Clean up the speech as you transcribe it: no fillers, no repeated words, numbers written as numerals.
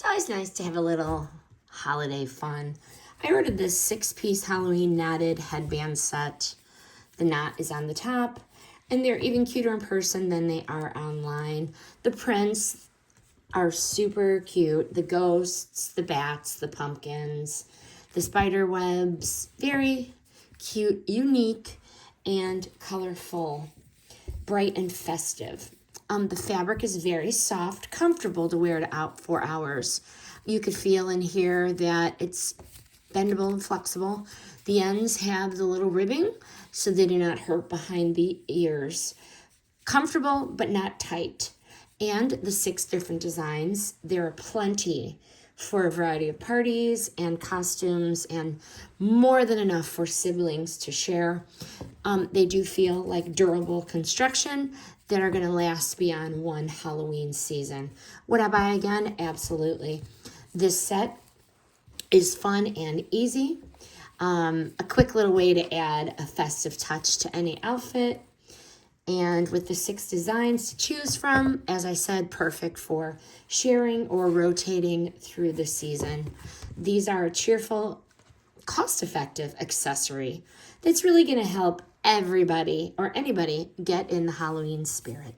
It's always nice to have a little holiday fun. I ordered this 6-piece Halloween knotted headband set. The knot is on the top, and they're even cuter in person than they are online. The prints are super cute. The ghosts, the bats, the pumpkins, the spider webs. Very cute, unique, and colorful. Bright and festive. The fabric is very soft, comfortable to wear it out for hours. You could feel in here that it's bendable and flexible. The ends have the little ribbing so they do not hurt behind the ears. Comfortable but not tight. And the 6 different designs, there are plenty for a variety of parties and costumes, and more than enough for siblings to share. They do feel like durable construction that are going to last beyond one Halloween season. Would I buy again? Absolutely. This set is fun and easy. A quick little way to add a festive touch to any outfit. And with the 6 designs to choose from, as I said, perfect for sharing or rotating through the season. These are a cheerful, cost-effective accessory that's really going to help everybody or anybody get in the Halloween spirit.